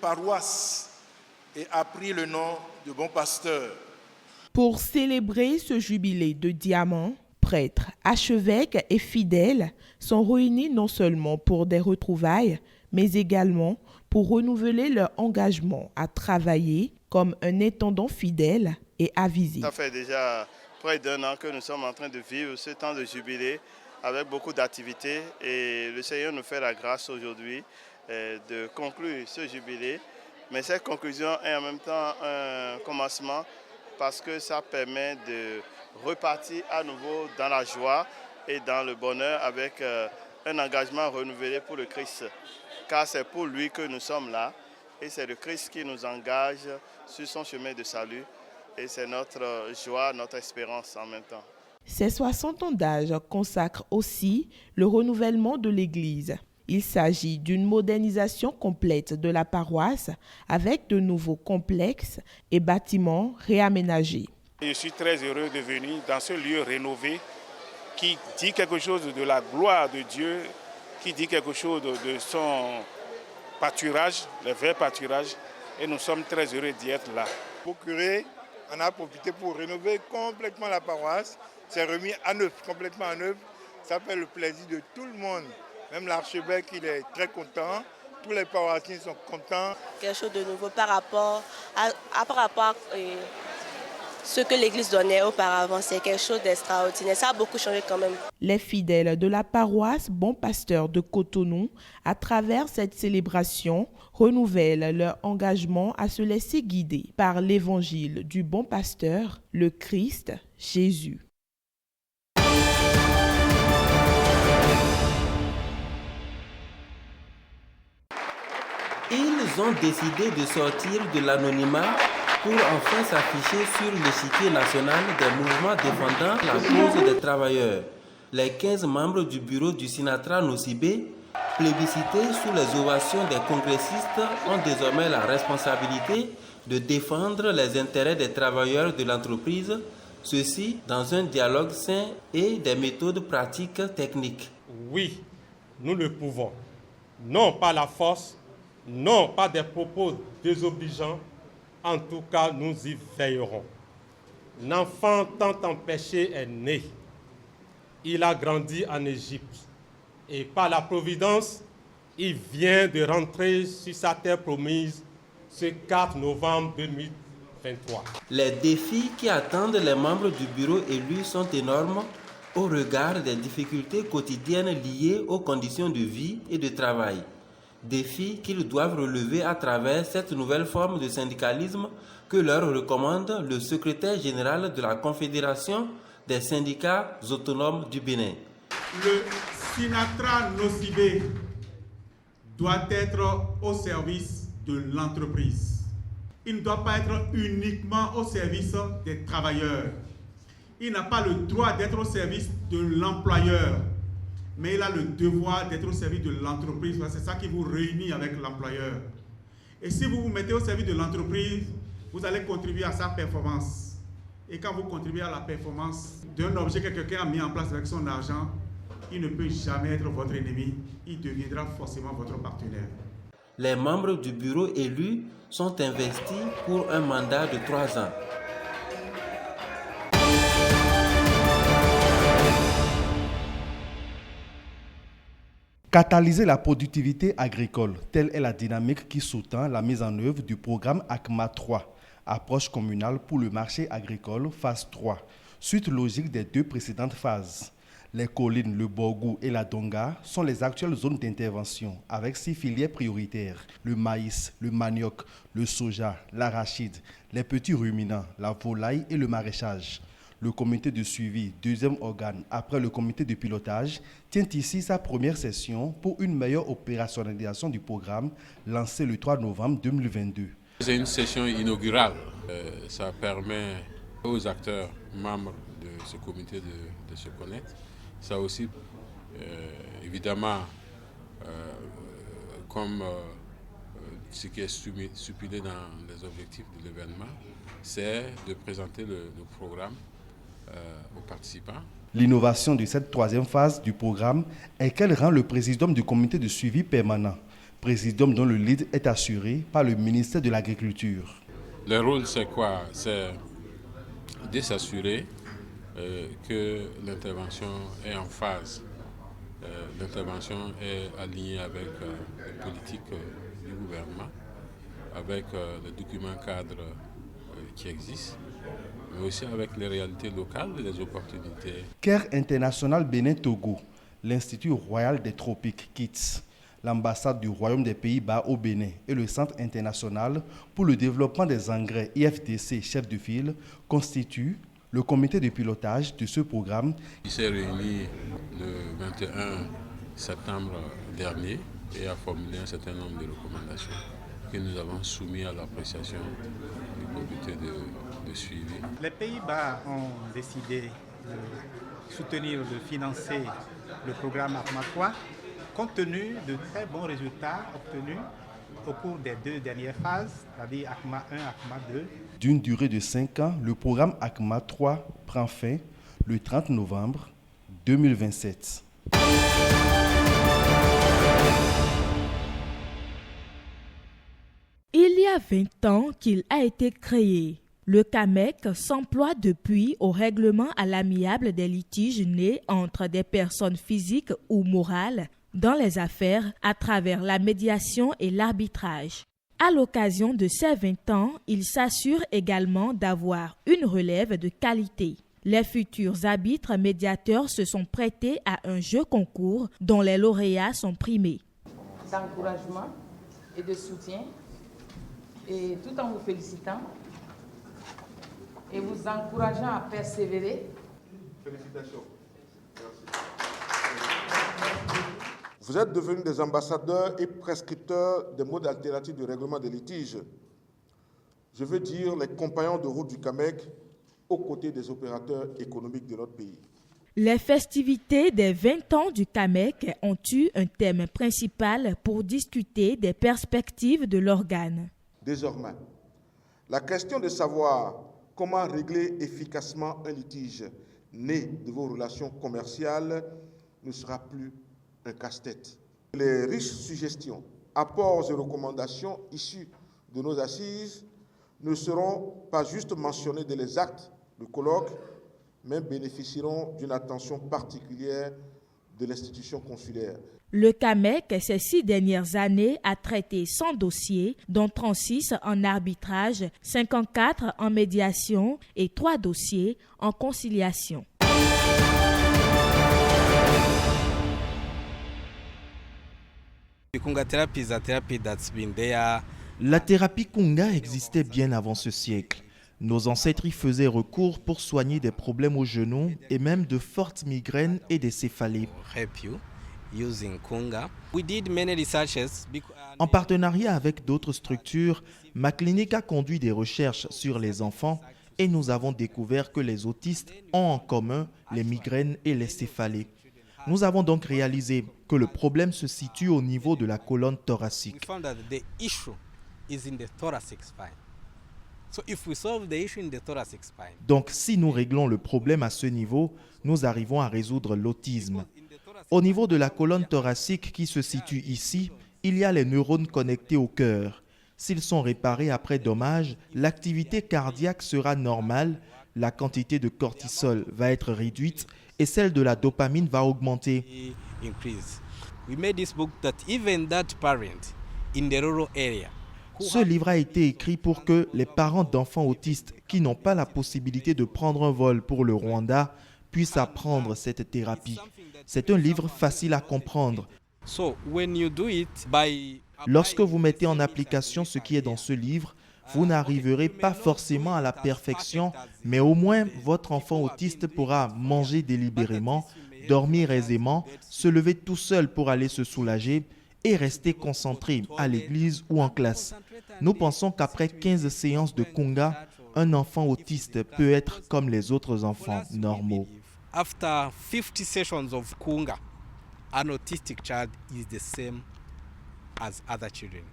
paroisse et a pris le nom de Bon Pasteur. Pour célébrer ce jubilé de diamant, prêtres, archevêques et fidèles sont réunis non seulement pour des retrouvailles, mais également pour renouveler leur engagement à travailler comme un intendant fidèle et avisé. Ça fait déjà près d'1 an que nous sommes en train de vivre ce temps de jubilé avec beaucoup d'activités et le Seigneur nous fait la grâce aujourd'hui de conclure ce jubilé. Mais cette conclusion est en même temps un commencement parce que ça permet de repartir à nouveau dans la joie et dans le bonheur avec un engagement renouvelé pour le Christ. Car c'est pour lui que nous sommes là et c'est le Christ qui nous engage sur son chemin de salut et c'est notre joie, notre espérance en même temps. Ces 60 ans d'âge consacrent aussi le renouvellement de l'Église. Il s'agit d'une modernisation complète de la paroisse avec de nouveaux complexes et bâtiments réaménagés. Je suis très heureux de venir dans ce lieu rénové qui dit quelque chose de la gloire de Dieu, qui dit quelque chose de son pâturage, le vrai pâturage, et nous sommes très heureux d'y être là. Pour curé, on a profité pour rénover complètement la paroisse. C'est remis à neuf, complètement à neuf. Ça fait le plaisir de tout le monde. Même l'archevêque, il est très content. Tous les paroissiens sont contents. Quelque chose de nouveau par rapport à ce que l'Église donnait auparavant. C'est quelque chose d'extraordinaire. Ça a beaucoup changé quand même. Les fidèles de la paroisse Bon Pasteur de Cotonou, à travers cette célébration, renouvellent leur engagement à se laisser guider par l'évangile du Bon Pasteur, le Christ Jésus. Ils ont décidé de sortir de l'anonymat pour enfin s'afficher sur l'échiquier national des mouvements défendant la cause des travailleurs. Les 15 membres du bureau du Sinatra Nocibé, plébiscités sous les ovations des congressistes, ont désormais la responsabilité de défendre les intérêts des travailleurs de l'entreprise, ceci dans un dialogue sain et des méthodes pratiques techniques. Oui, nous le pouvons. Non pas la force, non pas des propos désobligeants. En tout cas, nous y veillerons. L'enfant tant empêché est né. Il a grandi en Égypte. Et par la providence, il vient de rentrer sur sa terre promise ce 4 novembre 2023. Les défis qui attendent les membres du bureau élu sont énormes au regard des difficultés quotidiennes liées aux conditions de vie et de travail. Défis qu'ils doivent relever à travers cette nouvelle forme de syndicalisme que leur recommande le secrétaire général de la Confédération des syndicats autonomes du Bénin. Le Sinatra Nocibé doit être au service de l'entreprise. Il ne doit pas être uniquement au service des travailleurs. Il n'a pas le droit d'être au service de l'employeur, mais il a le devoir d'être au service de l'entreprise, parce que c'est ça qui vous réunit avec l'employeur. Et si vous vous mettez au service de l'entreprise, vous allez contribuer à sa performance. Et quand vous contribuez à la performance d'un objet que quelqu'un a mis en place avec son argent, il ne peut jamais être votre ennemi, il deviendra forcément votre partenaire. Les membres du bureau élu sont investis pour un mandat de 3 ans. Catalyser la productivité agricole, telle est la dynamique qui sous-tend la mise en œuvre du programme ACMA 3, approche communale pour le marché agricole, phase 3, suite logique des 2 précédentes phases. Les collines, le Borgou et la Donga sont les actuelles zones d'intervention avec 6 filières prioritaires, le maïs, le manioc, le soja, l'arachide, les petits ruminants, la volaille et le maraîchage. Le comité de suivi, deuxième organe après le comité de pilotage, tient ici sa première session pour une meilleure opérationnalisation du programme lancé le 3 novembre 2022. C'est une session inaugurale. Ça permet aux acteurs membres de ce comité de se connaître. Ça aussi, évidemment, comme ce qui est stipulé dans les objectifs de l'événement, c'est de présenter le programme aux participants. L'innovation de cette 3e phase du programme est qu'elle rend le présidium du comité de suivi permanent, présidium dont le lead est assuré par le ministère de l'Agriculture. Le rôle, c'est quoi? C'est de s'assurer que l'intervention est en phase. L'intervention est alignée avec les politiques du gouvernement, avec les documents cadres qui existent, mais aussi avec les réalités locales et les opportunités. Care International Bénin-Togo, l'Institut Royal des Tropiques, KITS, l'ambassade du Royaume des Pays-Bas au Bénin et le Centre international pour le développement des engrais IFDC chef de file constituent le comité de pilotage de ce programme. Il s'est réuni le 21 septembre dernier et a formulé un certain nombre de recommandations que nous avons soumises à l'appréciation du comité de suivi. Les Pays-Bas ont décidé de soutenir, de financer le programme ACMA 3 compte tenu de très bons résultats obtenus au cours des 2 dernières phases, c'est-à-dire ACMA 1 et ACMA 2. D'une durée de 5 ans, le programme ACMA 3 prend fin le 30 novembre 2027. Il y a 20 ans qu'il a été créé. Le CAMEC s'emploie depuis au règlement à l'amiable des litiges nés entre des personnes physiques ou morales dans les affaires à travers la médiation et l'arbitrage. À l'occasion de ces 20 ans, il s'assure également d'avoir une relève de qualité. Les futurs arbitres médiateurs se sont prêtés à un jeu concours dont les lauréats sont primés. D'encouragement et de soutien, et tout en vous félicitant et vous encourageant à persévérer. Félicitations. Vous êtes devenus des ambassadeurs et prescripteurs des modes alternatifs de règlement des litiges. Je veux dire les compagnons de route du CAMEC aux côtés des opérateurs économiques de notre pays. Les festivités des 20 ans du CAMEC ont eu un thème principal pour discuter des perspectives de l'organe. Désormais, la question de savoir comment régler efficacement un litige né de vos relations commerciales ne sera plus un casse-tête. Les riches suggestions, apports et recommandations issus de nos assises ne seront pas juste mentionnés dans les actes de colloque, mais bénéficieront d'une attention particulière de l'institution consulaire. Le CAMEC, ces 6 dernières années, a traité 100 dossiers, dont 36 en arbitrage, 54 en médiation et 3 dossiers en conciliation. La thérapie Kunga existait bien avant ce siècle. Nos ancêtres y faisaient recours pour soigner des problèmes aux genoux et même de fortes migraines et des céphalées. En partenariat avec d'autres structures, ma clinique a conduit des recherches sur les enfants et nous avons découvert que les autistes ont en commun les migraines et les céphalées. Nous avons donc réalisé que le problème se situe au niveau de la colonne thoracique. Donc, si nous réglons le problème à ce niveau, nous arrivons à résoudre l'autisme. Au niveau de la colonne thoracique qui se situe ici, il y a les neurones connectés au cœur. S'ils sont réparés après dommage, l'activité cardiaque sera normale, la quantité de cortisol va être réduite et celle de la dopamine va augmenter. Ce livre a été écrit pour que les parents d'enfants autistes qui n'ont pas la possibilité de prendre un vol pour le Rwanda puissent apprendre cette thérapie. C'est un livre facile à comprendre. Lorsque vous mettez en application ce qui est dans ce livre, vous n'arriverez pas forcément à la perfection, mais au moins votre enfant autiste pourra manger délibérément, dormir aisément, se lever tout seul pour aller se soulager et rester concentré à l'église ou en classe. Nous pensons qu'après 15 séances de Kunga, un enfant autiste peut être comme les autres enfants normaux. After 50 sessions of Kunga, an autistic child is the same as other children.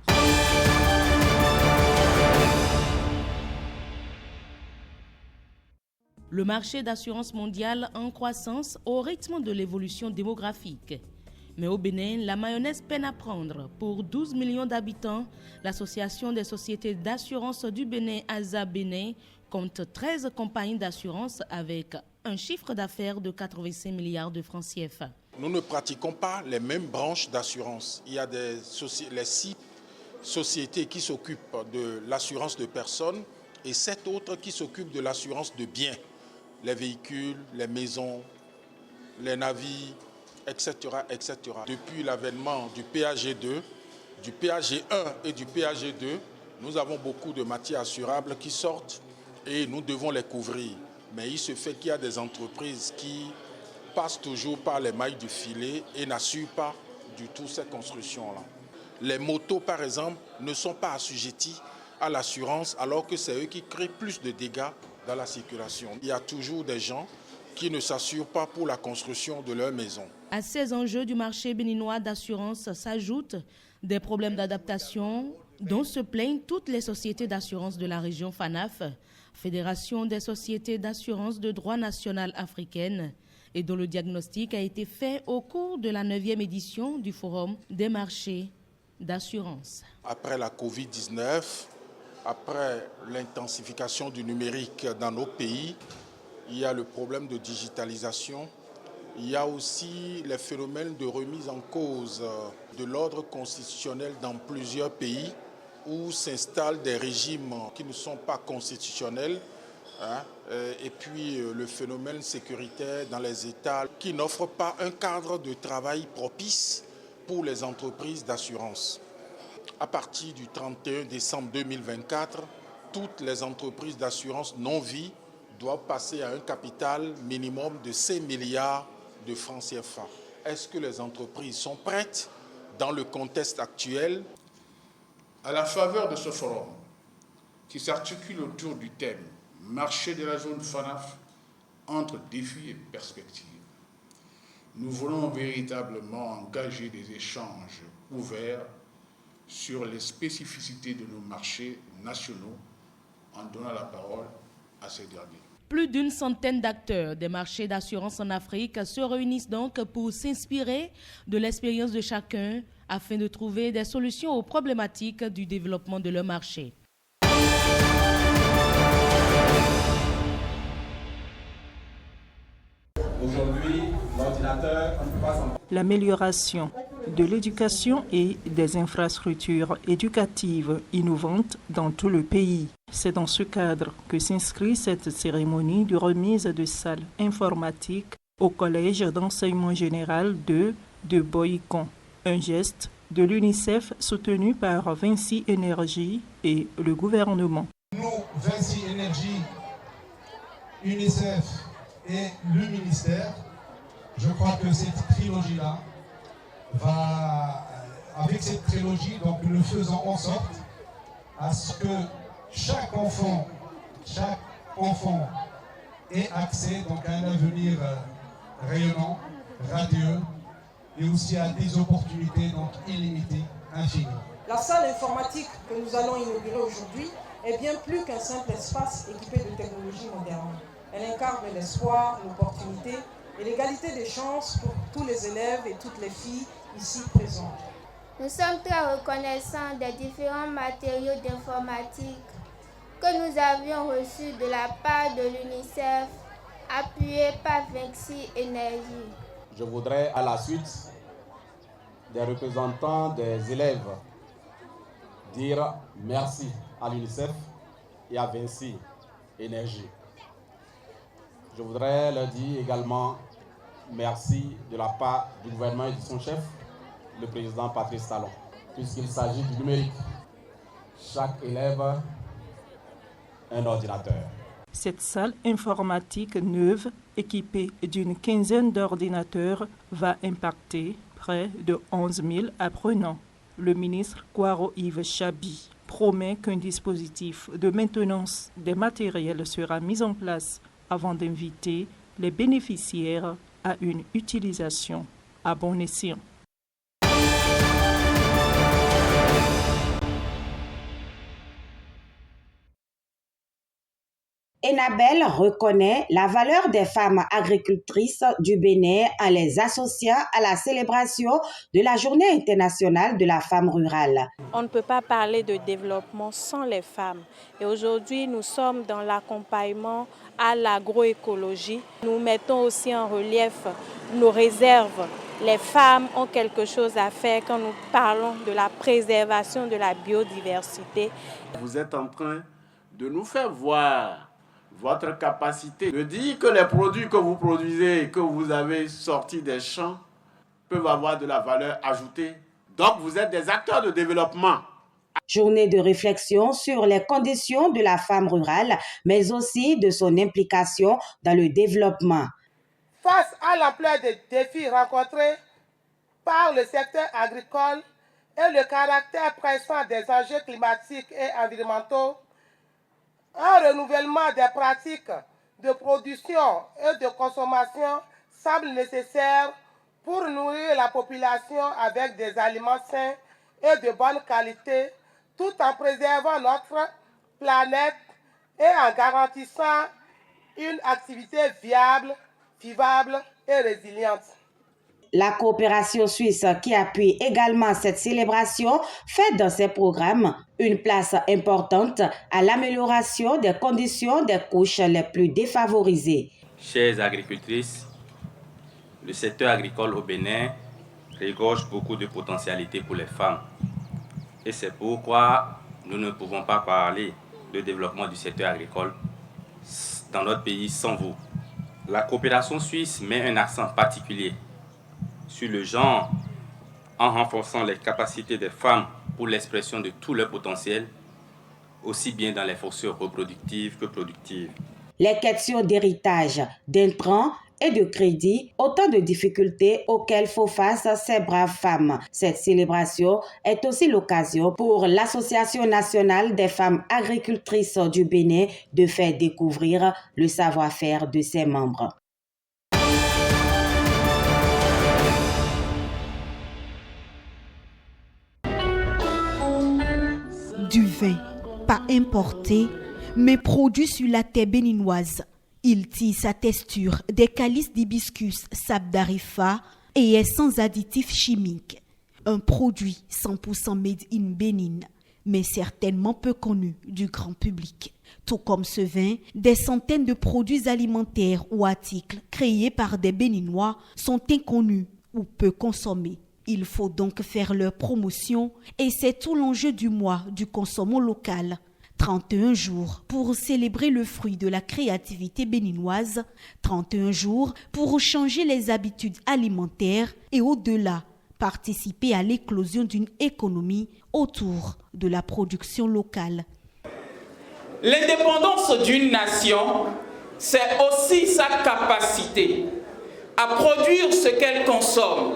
Le marché d'assurance mondiale en croissance au rythme de l'évolution démographique. Mais au Bénin, la mayonnaise peine à prendre. Pour 12 millions d'habitants, l'Association des sociétés d'assurance du Bénin, ASA Bénin, compte 13 compagnies d'assurance avec un chiffre d'affaires de 85 milliards de francs CFA. Nous ne pratiquons pas les mêmes branches d'assurance. Il y a les 6 sociétés qui s'occupent de l'assurance de personnes et 7 autres qui s'occupent de l'assurance de biens, les véhicules, les maisons, les navires, etc., etc. Depuis l'avènement du PAG2, du PAG1 et du PAG2, nous avons beaucoup de matières assurables qui sortent et nous devons les couvrir. Mais il se fait qu'il y a des entreprises qui passent toujours par les mailles du filet et n'assurent pas du tout ces constructions-là. Les motos, par exemple, ne sont pas assujettis à l'assurance alors que c'est eux qui créent plus de dégâts dans la circulation. Il y a toujours des gens qui ne s'assurent pas pour la construction de leur maison. À ces enjeux du marché béninois d'assurance s'ajoutent des problèmes d'adaptation dont se plaignent toutes les sociétés d'assurance de la région FANAF, Fédération des sociétés d'assurance de droit national africaine, et dont le diagnostic a été fait au cours de la 9e édition du Forum des marchés d'assurance. Après la Covid-19, après l'intensification du numérique dans nos pays, il y a le problème de digitalisation. Il y a aussi les phénomènes de remise en cause de l'ordre constitutionnel dans plusieurs pays où s'installent des régimes qui ne sont pas constitutionnels. Et puis le phénomène sécuritaire dans les États qui n'offrent pas un cadre de travail propice pour les entreprises d'assurance. À partir du 31 décembre 2024, toutes les entreprises d'assurance non-vie doivent passer à un capital minimum de 5 milliards de francs CFA. Est-ce que les entreprises sont prêtes dans le contexte actuel? À la faveur de ce forum, qui s'articule autour du thème « Marché de la zone FANAF entre défis et perspectives », nous voulons véritablement engager des échanges ouverts sur les spécificités de nos marchés nationaux en donnant la parole à ces derniers. Plus d'une centaine d'acteurs des marchés d'assurance en Afrique se réunissent donc pour s'inspirer de l'expérience de chacun afin de trouver des solutions aux problématiques du développement de leur marché. Aujourd'hui, l'ordinateur, on ne peut pas s'en... L'amélioration de l'éducation et des infrastructures éducatives innovantes dans tout le pays. C'est dans ce cadre que s'inscrit cette cérémonie de remise de salles informatiques au Collège d'enseignement général de Boycon. Un geste de l'UNICEF soutenu par Vinci Énergie et le gouvernement. Nous, Vinci Énergie, UNICEF et le ministère, je crois que cette trilogie-là va, avec cette trilogie, donc nous faisons en sorte à ce que chaque enfant ait accès donc, à un avenir rayonnant, radieux, et aussi à des opportunités donc, illimitées, infinies. La salle informatique que nous allons inaugurer aujourd'hui est bien plus qu'un simple espace équipé de technologies modernes. Elle incarne l'espoir, l'opportunité et l'égalité des chances pour tous les élèves et toutes les filles ici présentes. Nous sommes très reconnaissants des différents matériaux d'informatique que nous avions reçus de la part de l'UNICEF, appuyé par Vinci Énergie. Je voudrais à la suite des représentants des élèves dire merci à l'UNICEF et à Vinci Énergie. Je voudrais leur dire également merci de la part du gouvernement et de son chef, le président Patrice Talon, puisqu'il s'agit du numérique. Chaque élève, un ordinateur. Cette salle informatique neuve, équipée d'une quinzaine d'ordinateurs, va impacter près de 11 000 apprenants. Le ministre Kwaro Yves Chabi promet qu'un dispositif de maintenance des matériels sera mis en place avant d'inviter les bénéficiaires à une utilisation à bon escient. Enabel reconnaît la valeur des femmes agricultrices du Bénin en les associant à la célébration de la Journée internationale de la femme rurale. On ne peut pas parler de développement sans les femmes. Et aujourd'hui, nous sommes dans l'accompagnement à l'agroécologie. Nous mettons aussi en relief nos réserves. Les femmes ont quelque chose à faire quand nous parlons de la préservation de la biodiversité. Vous êtes en train de nous faire voir votre capacité de dire que les produits que vous produisez, que vous avez sortis des champs, peuvent avoir de la valeur ajoutée. Donc vous êtes des acteurs de développement. Journée de réflexion sur les conditions de la femme rurale, mais aussi de son implication dans le développement. Face à l'ampleur des défis rencontrés par le secteur agricole et le caractère pressant des enjeux climatiques et environnementaux, un renouvellement des pratiques de production et de consommation semble nécessaire pour nourrir la population avec des aliments sains et de bonne qualité, tout en préservant notre planète et en garantissant une activité viable, vivable et résiliente. La coopération suisse, qui appuie également cette célébration, fait dans ses programmes une place importante à l'amélioration des conditions des couches les plus défavorisées. Chères agricultrices, le secteur agricole au Bénin regorge beaucoup de potentialités pour les femmes. Et c'est pourquoi nous ne pouvons pas parler de développement du secteur agricole dans notre pays sans vous. La coopération suisse met un accent particulier sur le genre en renforçant les capacités des femmes pour l'expression de tout leur potentiel, aussi bien dans les fonctions reproductives que productives. Les questions d'héritage, d'intrants et de crédit, autant de difficultés auxquelles font face ces braves femmes. Cette célébration est aussi l'occasion pour l'Association nationale des femmes agricultrices du Bénin de faire découvrir le savoir-faire de ses membres. Du vin, pas importé, mais produit sur la terre béninoise. Il tire sa texture des calices d'hibiscus Sabdarifa et est sans additifs chimiques. Un produit 100% made in Bénin, mais certainement peu connu du grand public. Tout comme ce vin, des centaines de produits alimentaires ou articles créés par des Béninois sont inconnus ou peu consommés. Il faut donc faire leur promotion et c'est tout l'enjeu du mois du consommant local. 31 jours pour célébrer le fruit de la créativité béninoise, 31 jours pour changer les habitudes alimentaires et au-delà, participer à l'éclosion d'une économie autour de la production locale. L'indépendance d'une nation, c'est aussi sa capacité à produire ce qu'elle consomme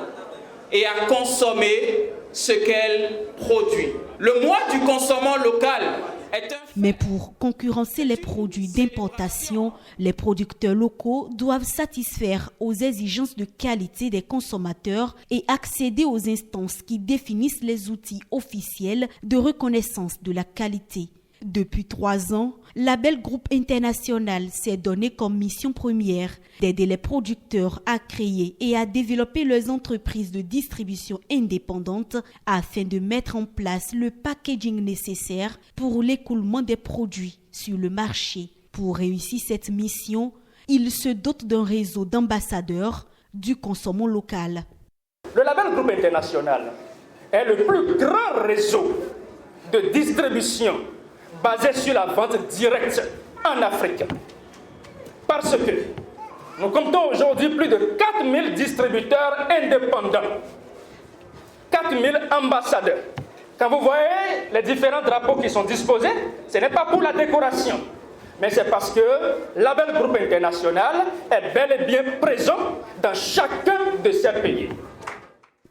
et à consommer ce qu'elle produit. Le mois du consommant local est un... Mais pour concurrencer les produits d'importation, les producteurs locaux doivent satisfaire aux exigences de qualité des consommateurs et accéder aux instances qui définissent les outils officiels de reconnaissance de la qualité. Depuis 3 ans, Label Groupe International s'est donné comme mission première d'aider les producteurs à créer et à développer leurs entreprises de distribution indépendantes afin de mettre en place le packaging nécessaire pour l'écoulement des produits sur le marché. Pour réussir cette mission, il se dote d'un réseau d'ambassadeurs du consommant local. Le Label Groupe International est le plus grand réseau de distribution basé sur la vente directe en Afrique. Parce que nous comptons aujourd'hui plus de 4000 distributeurs indépendants, 4000 ambassadeurs. Quand vous voyez les différents drapeaux qui sont disposés, ce n'est pas pour la décoration, mais c'est parce que Label Groupe International est bel et bien présent dans chacun de ces pays.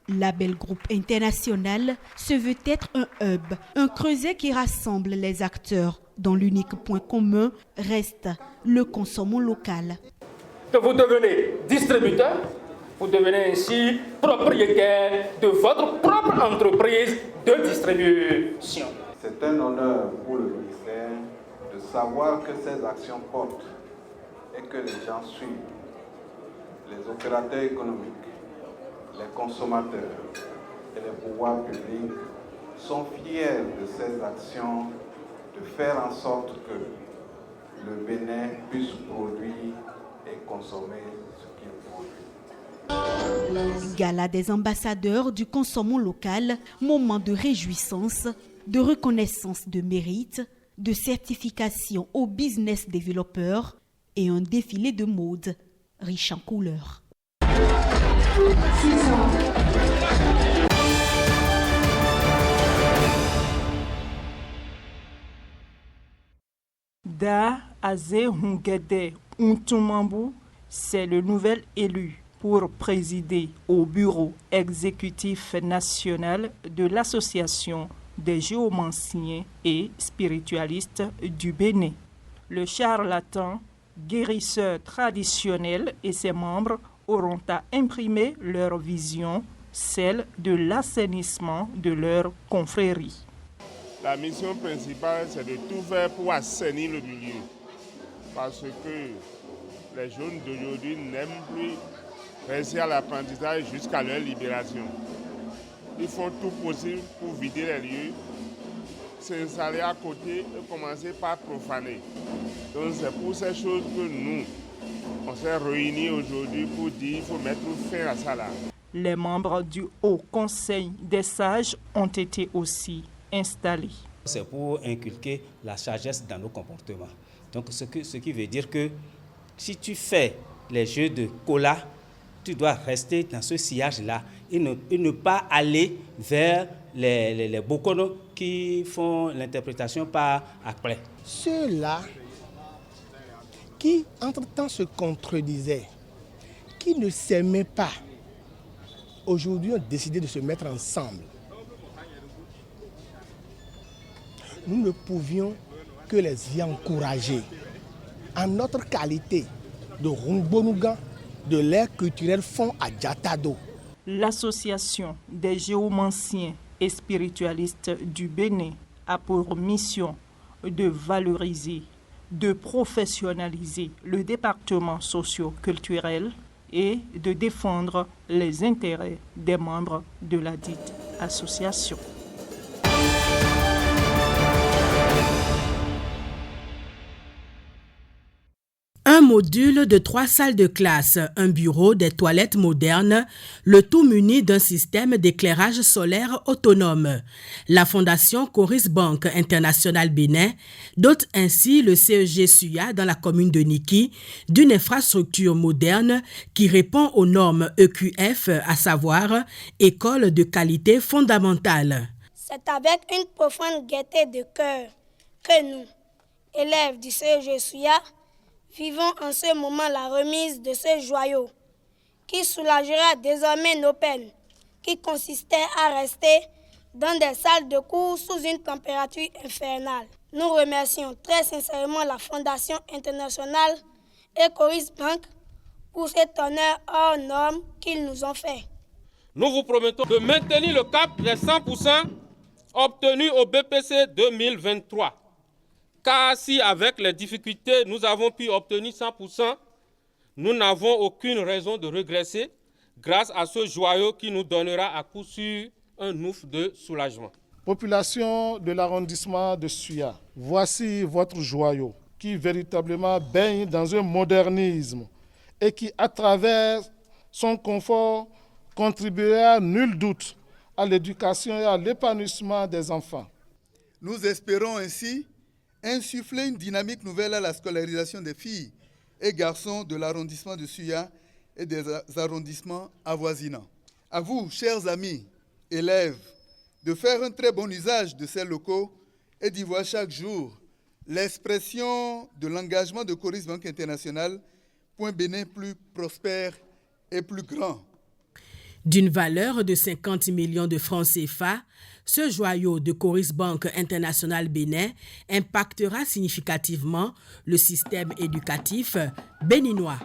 Label Groupe International se veut être un hub, un creuset qui rassemble les acteurs, dont l'unique point commun reste le consommant local. Que vous devenez distributeur, vous devenez ainsi propriétaire de votre propre entreprise de distribution. C'est un honneur pour le ministère de savoir que ces actions portent et que les gens suivent. Les opérateurs économiques, les consommateurs et les pouvoirs publics sont fiers de ces actions, de faire en sorte que le Bénin puisse produire et consommer ce qu'il produit. Gala des ambassadeurs du consommant local, moment de réjouissance, de reconnaissance de mérite, de certification aux business développeurs et un défilé de mode riche en couleurs. Da Azehungede Untumambu, c'est le nouvel élu pour présider au bureau exécutif national de l'Association des géomanciens et spiritualistes du Bénin. Le charlatan, guérisseur traditionnel et ses membres auront à imprimer leur vision, celle de l'assainissement de leur confrérie. La mission principale, c'est de tout faire pour assainir le milieu. Parce que les jeunes d'aujourd'hui n'aiment plus rester à l'apprentissage jusqu'à leur libération. Ils font tout possible pour vider les lieux, s'installer à côté et commencer par profaner. Donc c'est pour ces choses que nous, on s'est réunis aujourd'hui pour dire qu'il faut mettre fin à ça là. Les membres du Haut Conseil des sages ont été aussi installés. C'est pour inculquer la sagesse dans nos comportements. Donc ce qui veut dire que si tu fais les jeux de cola, tu dois rester dans ce sillage-là et ne pas aller vers les bokonos qui font l'interprétation par après. Ceux-là qui entre-temps se contredisaient, qui ne s'aimaient pas, aujourd'hui ont décidé de se mettre ensemble. Nous ne pouvions que les y encourager. En notre qualité de Rungbonuga, de l'ère culturelle Fond à Diatado. L'Association des géomanciens et spiritualistes du Bénin a pour mission de valoriser, de professionnaliser le département socio-culturel et de défendre les intérêts des membres de la dite association. Un module de 3 salles de classe, un bureau, des toilettes modernes, le tout muni d'un système d'éclairage solaire autonome. La Fondation Coris Bank International Bénin dote ainsi le CEG Suya dans la commune de Niki d'une infrastructure moderne qui répond aux normes EQF, à savoir École de qualité fondamentale. C'est avec une profonde gaieté de cœur que nous, élèves du CEG Suya, vivons en ce moment la remise de ce joyau qui soulagera désormais nos peines, qui consistaient à rester dans des salles de cours sous une température infernale. Nous remercions très sincèrement la Fondation internationale et Coris Bank pour cet honneur hors norme qu'ils nous ont fait. Nous vous promettons de maintenir le cap des 100% obtenus au BPC 2023. Car si avec les difficultés nous avons pu obtenir 100%, nous n'avons aucune raison de régresser grâce à ce joyau qui nous donnera à coup sûr un ouf de soulagement. Population de l'arrondissement de Suya, voici votre joyau qui véritablement baigne dans un modernisme et qui, à travers son confort, contribuera nul doute à l'éducation et à l'épanouissement des enfants. Nous espérons ainsi insuffler une dynamique nouvelle à la scolarisation des filles et garçons de l'arrondissement de Suya et des arrondissements avoisinants. À vous, chers amis, élèves, de faire un très bon usage de ces locaux et d'y voir chaque jour l'expression de l'engagement de Coris Bank International pour un Bénin plus prospère et plus grand. D'une valeur de 50 millions de francs CFA, ce joyau de Coris Bank International Bénin impactera significativement le système éducatif béninois.